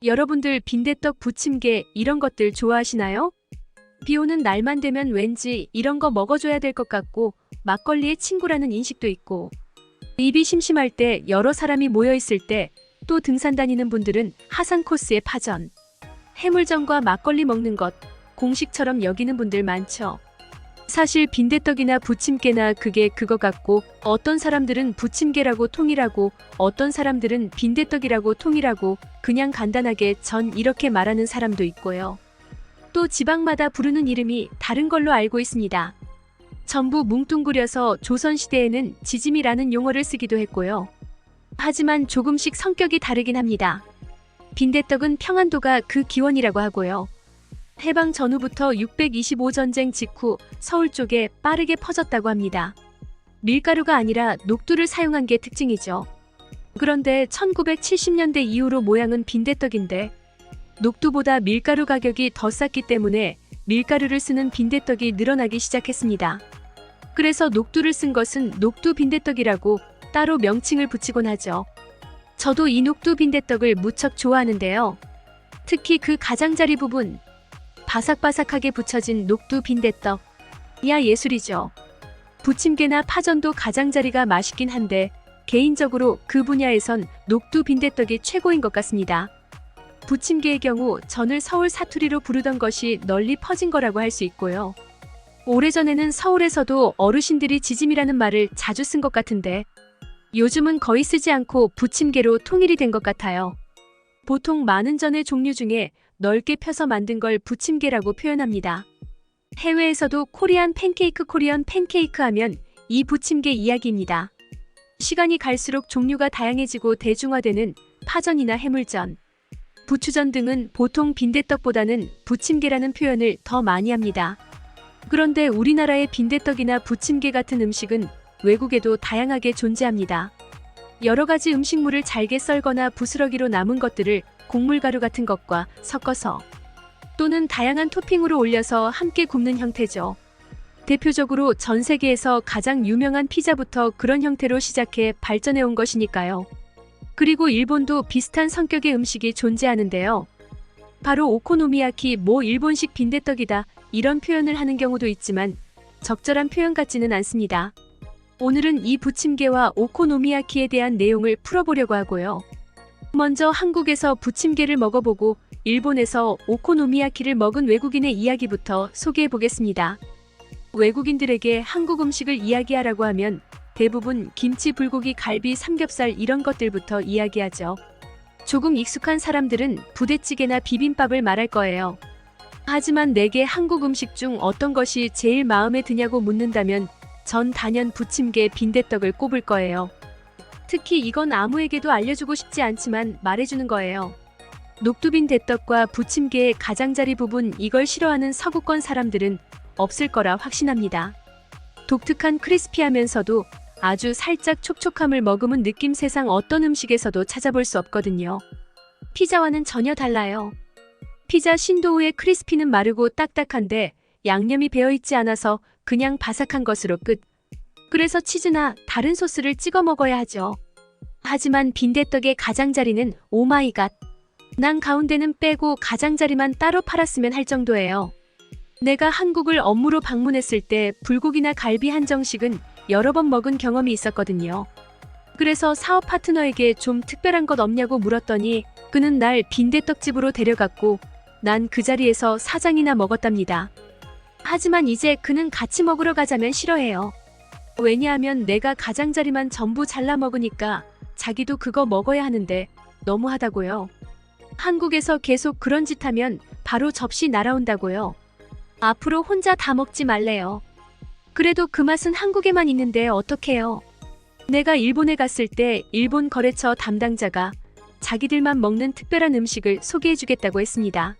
여러분들 빈대떡, 부침개 이런 것들 좋아하시나요? 비 오는 날만 되면 왠지 이런 거 먹어줘야 될 것 같고 막걸리의 친구라는 인식도 있고 입이 심심할 때 여러 사람이 모여 있을 때 또 등산 다니는 분들은 하산 코스의 파전, 해물전과 막걸리 먹는 것 공식처럼 여기는 분들 많죠. 사실 빈대떡이나 부침개나 그게 그거 같고 어떤 사람들은 부침개라고 통일하고 어떤 사람들은 빈대떡이라고 통일하고 그냥 간단하게 전 이렇게 말하는 사람도 있고요. 또 지방마다 부르는 이름이 다른 걸로 알고 있습니다. 전부 뭉뚱그려서 조선시대에는 지짐이라는 용어를 쓰기도 했고요. 하지만 조금씩 성격이 다르긴 합니다. 빈대떡은 평안도가 그 기원이라고 하고요. 해방 전후부터 625전쟁 직후 서울 쪽에 빠르게 퍼졌다고 합니다. 밀가루가 아니라 녹두를 사용한 게 특징이죠. 그런데 1970년대 이후로 모양은 빈대떡인데 녹두보다 밀가루 가격이 더 쌌기 때문에 밀가루를 쓰는 빈대떡이 늘어나기 시작했습니다. 그래서 녹두를 쓴 것은 녹두 빈대떡이라고 따로 명칭을 붙이곤 하죠. 저도 이 녹두 빈대떡을 무척 좋아하는데요. 특히 그 가장자리 부분, 바삭바삭하게 붙여진 녹두 빈대떡. 이야 예술이죠. 부침개나 파전도 가장자리가 맛있긴 한데 개인적으로 그 분야에선 녹두 빈대떡이 최고인 것 같습니다. 부침개의 경우 전을 서울 사투리로 부르던 것이 널리 퍼진 거라고 할 수 있고요. 오래전에는 서울에서도 어르신들이 지짐이라는 말을 자주 쓴 것 같은데 요즘은 거의 쓰지 않고 부침개로 통일이 된 것 같아요. 보통 많은 전의 종류 중에 넓게 펴서 만든 걸 부침개라고 표현합니다. 해외에서도 코리안 팬케이크 하면 이 부침개 이야기입니다. 시간이 갈수록 종류가 다양해지고 대중화되는 파전이나 해물전, 부추전 등은 보통 빈대떡보다는 부침개라는 표현을 더 많이 합니다. 그런데 우리나라의 빈대떡이나 부침개 같은 음식은 외국에도 다양하게 존재합니다. 여러 가지 음식물을 잘게 썰거나 부스러기로 남은 것들을 곡물가루 같은 것과 섞어서 또는 다양한 토핑으로 올려서 함께 굽는 형태죠. 대표적으로 전 세계에서 가장 유명한 피자부터 그런 형태로 시작해 발전해 온 것이니까요. 그리고 일본도 비슷한 성격의 음식이 존재하는데요. 바로 오코노미야키, 일본식 빈대떡이다 이런 표현을 하는 경우도 있지만 적절한 표현 같지는 않습니다. 오늘은 이 부침개와 오코노미야키에 대한 내용을 풀어보려고 하고요. 먼저 한국에서 부침개를 먹어보고 일본에서 오코노미야키를 먹은 외국인의 이야기부터 소개해 보겠습니다. 외국인들에게 한국 음식을 이야기하라고 하면 대부분 김치, 불고기, 갈비, 삼겹살 이런 것들부터 이야기하죠. 조금 익숙한 사람들은 부대찌개나 비빔밥을 말할 거예요. 하지만 내게 한국 음식 중 어떤 것이 제일 마음에 드냐고 묻는다면 전 단연 부침개, 빈대떡을 꼽을 거예요. 특히 이건 아무에게도 알려주고 싶지 않지만 말해주는 거예요. 녹두빈대떡과 부침개의 가장자리 부분 이걸 싫어하는 서구권 사람들은 없을 거라 확신합니다. 독특한 크리스피하면서도 아주 살짝 촉촉함을 머금은 느낌 세상 어떤 음식에서도 찾아볼 수 없거든요. 피자와는 전혀 달라요. 피자 신도우의 크리스피는 마르고 딱딱한데 양념이 배어있지 않아서 그냥 바삭한 것으로 끝. 그래서 치즈나 다른 소스를 찍어 먹어야 하죠. 하지만 빈대떡의 가장자리는 오마이갓. 난 가운데는 빼고 가장자리만 따로 팔았으면 할 정도예요. 내가 한국을 업무로 방문했을 때 불고기나 갈비 한정식은 여러 번 먹은 경험이 있었거든요. 그래서 사업 파트너에게 좀 특별한 것 없냐고 물었더니 그는 날 빈대떡집으로 데려갔고 난 그 자리에서 사장이나 먹었답니다. 하지만 이제 그는 같이 먹으러 가자면 싫어해요. 왜냐하면 내가 가장자리만 전부 잘라 먹으니까 자기도 그거 먹어야 하는데 너무하다고요. 한국에서 계속 그런 짓 하면 바로 접시 날아온다고요. 앞으로 혼자 다 먹지 말래요. 그래도 그 맛은 한국에만 있는데 어떡해요. 내가 일본에 갔을 때 일본 거래처 담당자가 자기들만 먹는 특별한 음식을 소개해주겠다고 했습니다.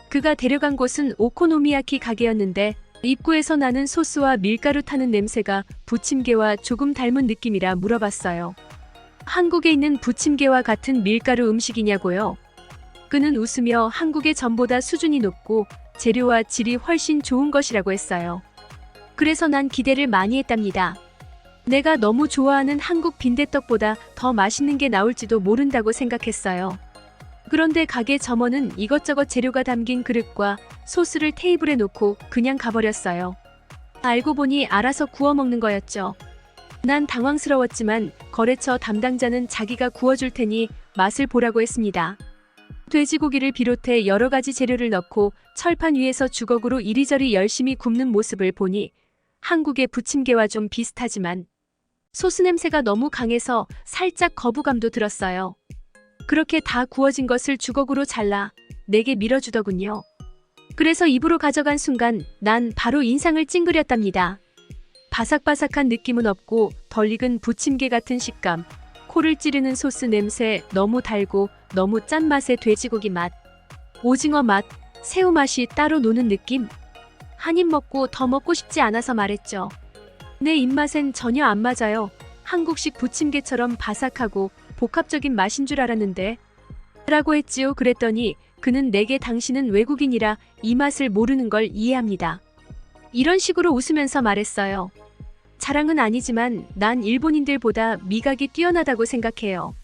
그가 데려간 곳은 오코노미야키 가게였는데 입구에서 나는 소스와 밀가루 타는 냄새가 부침개와 조금 닮은 느낌이라 물어봤어요. 한국에 있는 부침개와 같은 밀가루 음식이냐고요? 그는 웃으며 한국의 전보다 수준이 높고 재료와 질이 훨씬 좋은 것이라고 했어요. 그래서 난 기대를 많이 했답니다. 내가 너무 좋아하는 한국 빈대떡보다 더 맛있는 게 나올지도 모른다고 생각했어요. 그런데 가게 점원은 이것저것 재료가 담긴 그릇과 소스를 테이블에 놓고 그냥 가버렸어요. 알고 보니 알아서 구워 먹는 거였죠. 난 당황스러웠지만 거래처 담당자는 자기가 구워줄 테니 맛을 보라고 했습니다. 돼지고기를 비롯해 여러 가지 재료를 넣고 철판 위에서 주걱으로 이리저리 열심히 굽는 모습을 보니 한국의 부침개와 좀 비슷하지만 소스 냄새가 너무 강해서 살짝 거부감도 들었어요. 그렇게 다 구워진 것을 주걱으로 잘라 내게 밀어주더군요. 그래서 입으로 가져간 순간 난 바로 인상을 찡그렸답니다. 바삭바삭한 느낌은 없고 덜 익은 부침개 같은 식감, 코를 찌르는 소스 냄새, 너무 달고 너무 짠맛의 돼지고기 맛, 오징어 맛, 새우 맛이 따로 노는 느낌? 한 입 먹고 더 먹고 싶지 않아서 말했죠. 내 입맛엔 전혀 안 맞아요. 한국식 부침개처럼 바삭하고 복합적인 맛인 줄 알았는데 라고 했지요. 그랬더니 그는 내게 당신은 외국인이라 이 맛을 모르는 걸 이해합니다. 이런 식으로 웃으면서 말했어요. 자랑은 아니지만 난 일본인들보다 미각이 뛰어나다고 생각해요.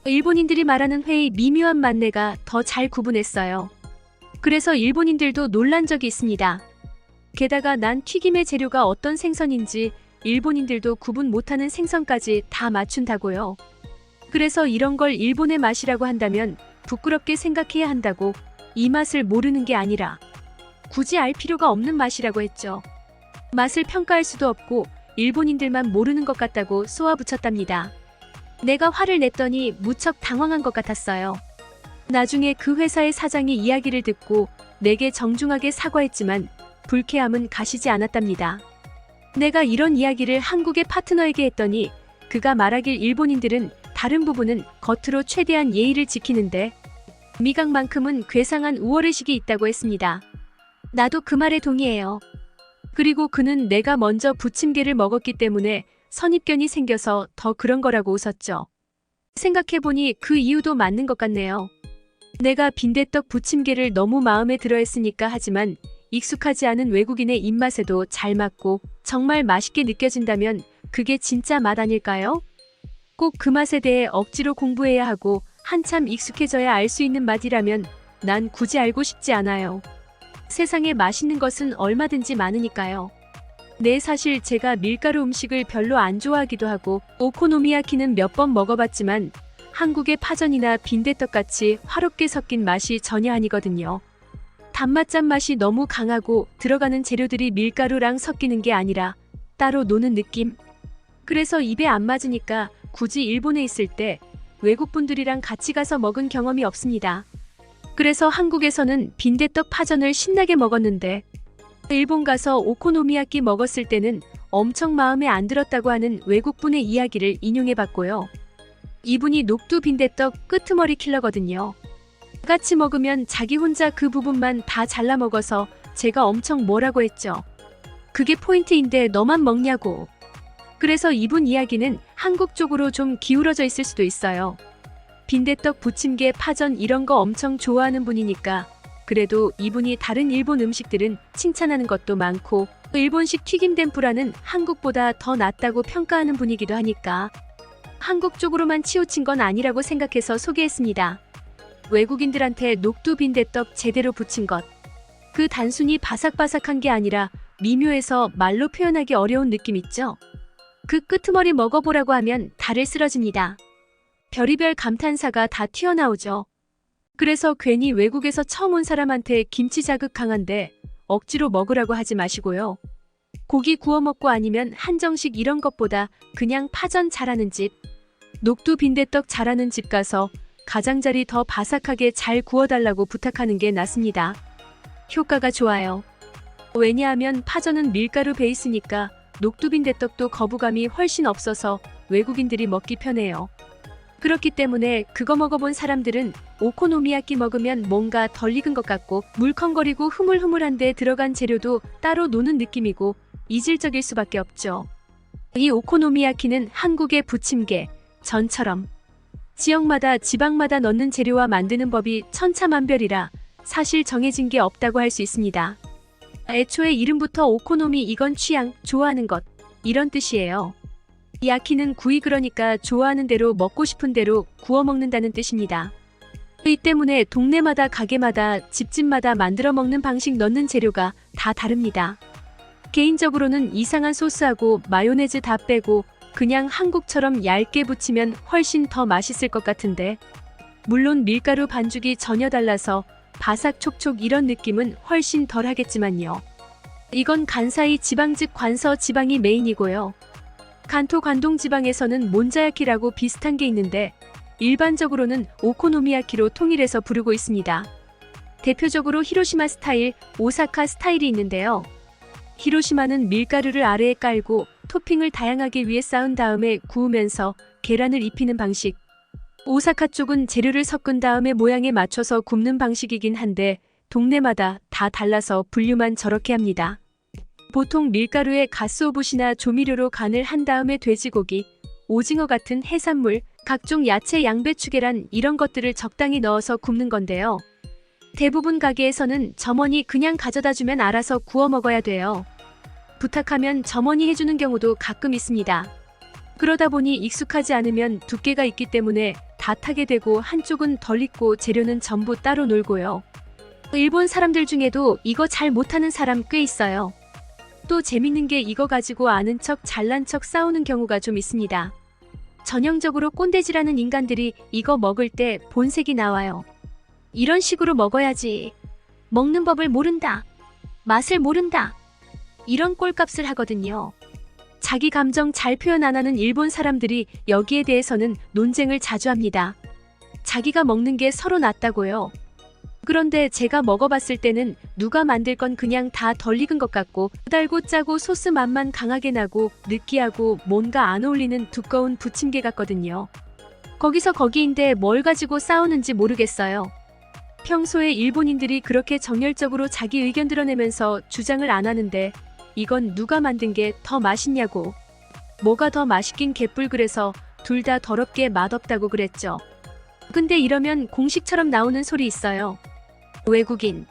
일본인들이 말하는 회의 미묘한 맛내가 더 잘 구분했어요. 그래서 일본인들도 놀란 적이 있습니다. 게다가 난 튀김의 재료가 어떤 생선인지 일본인들도 구분 못하는 생선까지 다 맞춘다고요. 그래서 이런 걸 일본의 맛이라고 한다면 부끄럽게 생각해야 한다고, 이 맛을 모르는 게 아니라 굳이 알 필요가 없는 맛이라고 했죠. 맛을 평가할 수도 없고 일본인들만 모르는 것 같다고 쏘아붙였답니다. 내가 화를 냈더니 무척 당황한 것 같았어요. 나중에 그 회사의 사장이 이야기를 듣고 내게 정중하게 사과했지만 불쾌함은 가시지 않았답니다. 내가 이런 이야기를 한국의 파트너에게 했더니 그가 말하길 일본인들은 다른 부분은 겉으로 최대한 예의를 지키는데 미각만큼은 괴상한 우월의식이 있다고 했습니다. 나도 그 말에 동의해요. 그리고 그는 내가 먼저 부침개를 먹었기 때문에 선입견이 생겨서 더 그런 거라고 웃었죠. 생각해보니 그 이유도 맞는 것 같네요. 내가 빈대떡 부침개를 너무 마음에 들어 했으니까. 하지만 익숙하지 않은 외국인의 입맛에도 잘 맞고 정말 맛있게 느껴진다면 그게 진짜 맛 아닐까요? 꼭 그 맛에 대해 억지로 공부해야 하고 한참 익숙해져야 알 수 있는 맛이라면 난 굳이 알고 싶지 않아요. 세상에 맛있는 것은 얼마든지 많으니까요. 네, 사실 제가 밀가루 음식을 별로 안 좋아하기도 하고 오코노미야키는 몇 번 먹어봤지만 한국의 파전이나 빈대떡같이 화롭게 섞인 맛이 전혀 아니거든요. 단맛 짠맛이 너무 강하고 들어가는 재료들이 밀가루랑 섞이는 게 아니라 따로 노는 느낌. 그래서 입에 안 맞으니까 굳이 일본에 있을 때 외국분들이랑 같이 가서 먹은 경험이 없습니다. 그래서 한국에서는 빈대떡 파전을 신나게 먹었는데 일본 가서 오코노미야끼 먹었을 때는 엄청 마음에 안 들었다고 하는 외국분의 이야기를 인용해봤고요. 이분이 녹두 빈대떡 끄트머리 킬러거든요. 같이 먹으면 자기 혼자 그 부분만 다 잘라 먹어서 제가 엄청 뭐라고 했죠. 그게 포인트인데 너만 먹냐고. 그래서 이분 이야기는 한국 쪽으로 좀 기울어져 있을 수도 있어요. 빈대떡, 부침개, 파전 이런 거 엄청 좋아하는 분이니까. 그래도 이분이 다른 일본 음식들은 칭찬하는 것도 많고 일본식 튀김 덴푸라는 한국보다 더 낫다고 평가하는 분이기도 하니까 한국 쪽으로만 치우친 건 아니라고 생각해서 소개했습니다. 외국인들한테 녹두 빈대떡 제대로 부친 것. 그 단순히 바삭바삭한 게 아니라 미묘해서 말로 표현하기 어려운 느낌 있죠? 그 끄트머리 먹어보라고 하면 달을 쓰러집니다. 별의별 감탄사가 다 튀어나오죠. 그래서 괜히 외국에서 처음 온 사람한테 김치 자극 강한데 억지로 먹으라고 하지 마시고요. 고기 구워 먹고 아니면 한정식 이런 것보다 그냥 파전 잘하는 집, 녹두 빈대떡 잘하는 집 가서 가장자리 더 바삭하게 잘 구워달라고 부탁하는 게 낫습니다. 효과가 좋아요. 왜냐하면 파전은 밀가루 베이스니까 녹두 빈대떡도 거부감이 훨씬 없어서 외국인들이 먹기 편해요. 그렇기 때문에 그거 먹어본 사람들은 오코노미야끼 먹으면 뭔가 덜 익은 것 같고 물컹거리고 흐물흐물한데 들어간 재료도 따로 노는 느낌이고 이질적일 수밖에 없죠. 이 오코노미야키는 한국의 부침개, 전처럼 지역마다 지방마다 넣는 재료와 만드는 법이 천차만별이라 사실 정해진 게 없다고 할 수 있습니다. 애초에 이름부터 오코노미, 이건 취향, 좋아하는 것 이런 뜻이에요. 야키는 구이, 그러니까 좋아하는 대로 먹고 싶은 대로 구워 먹는다는 뜻입니다. 이 때문에 동네마다 가게마다 집집마다 만들어 먹는 방식 넣는 재료가 다 다릅니다. 개인적으로는 이상한 소스하고 마요네즈 다 빼고 그냥 한국처럼 얇게 부치면 훨씬 더 맛있을 것 같은데, 물론 밀가루 반죽이 전혀 달라서 바삭촉촉 이런 느낌은 훨씬 덜 하겠지만요. 이건 간사이 지방 즉 관서 지방이 메인이고요. 간토 관동 지방에서는 몬자야키라고 비슷한 게 있는데 일반적으로는 오코노미야키로 통일해서 부르고 있습니다. 대표적으로 히로시마 스타일, 오사카 스타일이 있는데요. 히로시마는 밀가루를 아래에 깔고 토핑을 다양하게 위에 쌓은 다음에 구우면서 계란을 입히는 방식. 오사카 쪽은 재료를 섞은 다음에 모양에 맞춰서 굽는 방식이긴 한데 동네마다 다 달라서 분류만 저렇게 합니다. 보통 밀가루에 가스오붓이나 조미료로 간을 한 다음에 돼지고기, 오징어 같은 해산물, 각종 야채, 양배추, 계란 이런 것들을 적당히 넣어서 굽는 건데요. 대부분 가게에서는 점원이 그냥 가져다 주면 알아서 구워 먹어야 돼요. 부탁하면 점원이 해주는 경우도 가끔 있습니다. 그러다 보니 익숙하지 않으면 두께가 있기 때문에 다 타게 되고 한쪽은 덜 익고 재료는 전부 따로 놀고요. 일본 사람들 중에도 이거 잘 못하는 사람 꽤 있어요. 또 재밌는 게 이거 가지고 아는 척 잘난 척 싸우는 경우가 좀 있습니다. 전형적으로 꼰대질하는 인간들이 이거 먹을 때 본색이 나와요. 이런 식으로 먹어야지. 먹는 법을 모른다. 맛을 모른다. 이런 꼴값을 하거든요. 자기 감정 잘 표현 안 하는 일본 사람들이 여기에 대해서는 논쟁을 자주 합니다. 자기가 먹는 게 서로 낫다고요. 그런데 제가 먹어봤을 때는 누가 만들 건 그냥 다 덜 익은 것 같고 달고 짜고 소스 맛만 강하게 나고 느끼하고 뭔가 안 어울리는 두꺼운 부침개 같거든요. 거기서 거기인데 뭘 가지고 싸우는지 모르겠어요. 평소에 일본인들이 그렇게 정열적으로 자기 의견 드러내면서 주장을 안 하는데 이건 누가 만든 게 더 맛있냐고. 뭐가 더 맛있긴 개뿔 그래서 둘 다 더럽게 맛없다고 그랬죠. 근데 이러면 공식처럼 나오는 소리 있어요. 외국인.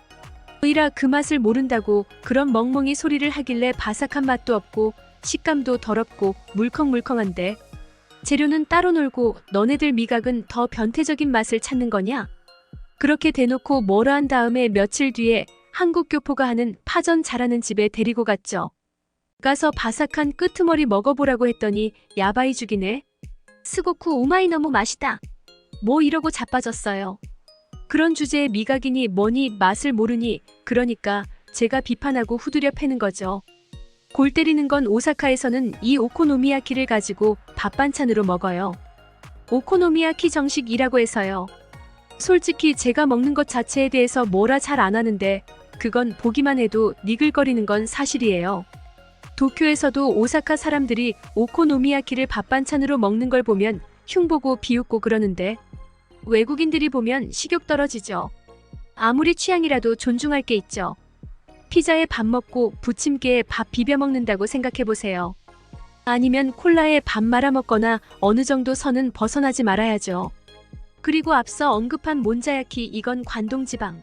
의라 그 맛을 모른다고 그런 멍멍이 소리를 하길래 바삭한 맛도 없고 식감도 더럽고 물컹물컹한데 재료는 따로 놀고 너네들 미각은 더 변태적인 맛을 찾는 거냐? 그렇게 대놓고 뭐라 한 다음에 며칠 뒤에 한국 교포가 하는 파전 잘하는 집에 데리고 갔죠. 가서 바삭한 끄트머리 먹어보라고 했더니 야바이 죽이네. 스고쿠 오마이 너무 맛있다. 뭐 이러고 자빠졌어요. 그런 주제에 미각이니 뭐니 맛을 모르니 그러니까 제가 비판하고 후두려 패는 거죠. 골 때리는 건 오사카에서는 이 오코노미야키를 가지고 밥 반찬으로 먹어요. 오코노미야키 정식이라고 해서요. 솔직히 제가 먹는 것 자체에 대해서 뭐라 잘 안 하는데 그건 보기만 해도 니글거리는 건 사실이에요. 도쿄에서도 오사카 사람들이 오코노미야키를 밥 반찬으로 먹는 걸 보면 흉보고 비웃고 그러는데 외국인들이 보면 식욕 떨어지죠. 아무리 취향이라도 존중할 게 있죠. 피자에 밥 먹고 부침개에 밥 비벼 먹는다고 생각해보세요. 아니면 콜라에 밥 말아 먹거나 어느 정도 선은 벗어나지 말아야죠. 그리고 앞서 언급한 몬자야키 이건 관동지방.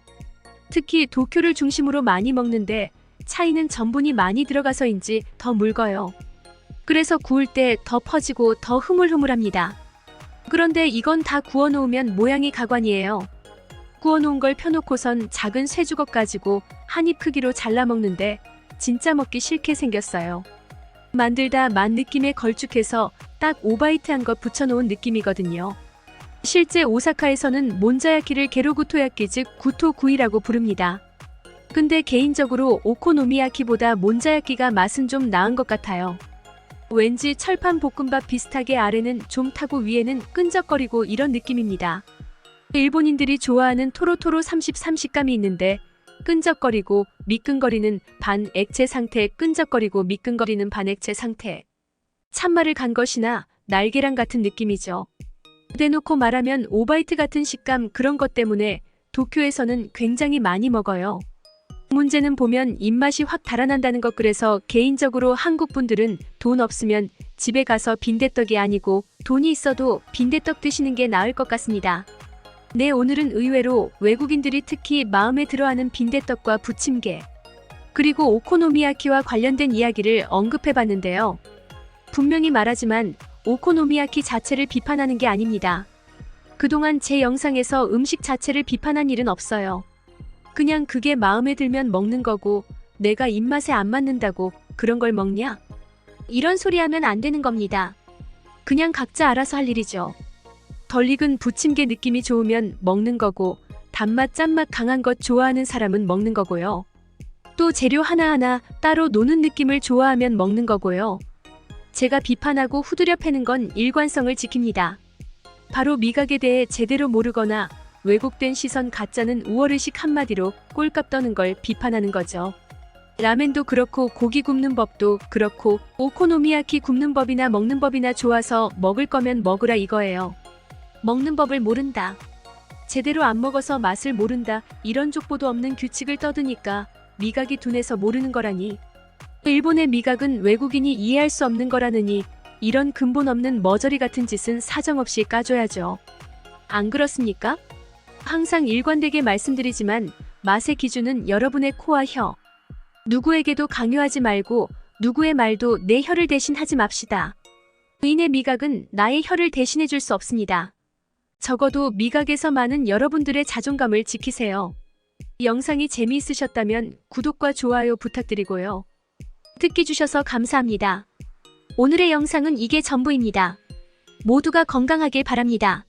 특히 도쿄를 중심으로 많이 먹는데 차이는 전분이 많이 들어가서인지 더 묽어요. 그래서 구울 때 더 퍼지고 더 흐물흐물합니다. 그런데 이건 다 구워놓으면 모양이 가관이에요. 구워놓은 걸 펴놓고선 작은 쇠주걱 가지고 한 입 크기로 잘라 먹는데 진짜 먹기 싫게 생겼어요. 만들다 맛 느낌에 걸쭉해서 딱 5바이트한 것 붙여놓은 느낌이거든요. 실제 오사카에서는 몬자야키를 게로구토야키 즉 구토구이라고 부릅니다. 근데 개인적으로 오코노미야키보다 몬자야키가 맛은 좀 나은 것 같아요. 왠지 철판 볶음밥 비슷하게 아래는 좀 타고 위에는 끈적거리고 이런 느낌입니다. 일본인들이 좋아하는 토로토로 33 식감이 있는데 끈적거리고 미끈거리는 반 액체 상태, 끈적거리고 미끈거리는 반액체 상태. 참말을 간 것이나 날계란 같은 느낌이죠. 대놓고 말하면 오바이트 같은 식감 그런 것 때문에 도쿄에서는 굉장히 많이 먹어요. 문제는 보면 입맛이 확 달아난다는 것. 그래서 개인적으로 한국 분들은 돈 없으면 집에 가서 빈대떡이 아니고 돈이 있어도 빈대떡 드시는 게 나을 것 같습니다. 네, 오늘은 의외로 외국인들이 특히 마음에 들어하는 빈대떡과 부침개 그리고 오코노미야키와 관련된 이야기를 언급해봤는데요. 분명히 말하지만 오코노미야키 자체를 비판하는 게 아닙니다. 그동안 제 영상에서 음식 자체를 비판한 일은 없어요. 그냥 그게 마음에 들면 먹는 거고 내가 입맛에 안 맞는다고 그런 걸 먹냐? 이런 소리 하면 안 되는 겁니다. 그냥 각자 알아서 할 일이죠. 덜 익은 부침개 느낌이 좋으면 먹는 거고 단맛 짠맛 강한 것 좋아하는 사람은 먹는 거고요. 또 재료 하나하나 따로 노는 느낌을 좋아하면 먹는 거고요. 제가 비판하고 후드려 패는 건 일관성을 지킵니다. 바로 미각에 대해 제대로 모르거나 왜곡된 시선 가짜는 우월의식 한마디로 꼴값 떠는 걸 비판하는 거죠. 라멘도 그렇고 고기 굽는 법도 그렇고 오코노미야키 굽는 법이나 먹는 법이나 좋아서 먹을 거면 먹으라 이거예요. 먹는 법을 모른다. 제대로 안 먹어서 맛을 모른다. 이런 족보도 없는 규칙을 떠드니까 미각이 둔해서 모르는 거라니. 일본의 미각은 외국인이 이해할 수 없는 거라느니 이런 근본 없는 머저리 같은 짓은 사정없이 까줘야죠. 안 그렇습니까? 항상 일관되게 말씀드리지만 맛의 기준은 여러분의 코와 혀. 누구에게도 강요하지 말고 누구의 말도 내 혀를 대신하지 맙시다. 의인의 미각은 나의 혀를 대신해 줄 수 없습니다. 적어도 미각에서 많은 여러분들의 자존감을 지키세요. 영상이 재미있으셨다면 구독과 좋아요 부탁드리고요. 듣기 주셔서 감사합니다. 오늘의 영상은 이게 전부입니다. 모두가 건강하길 바랍니다.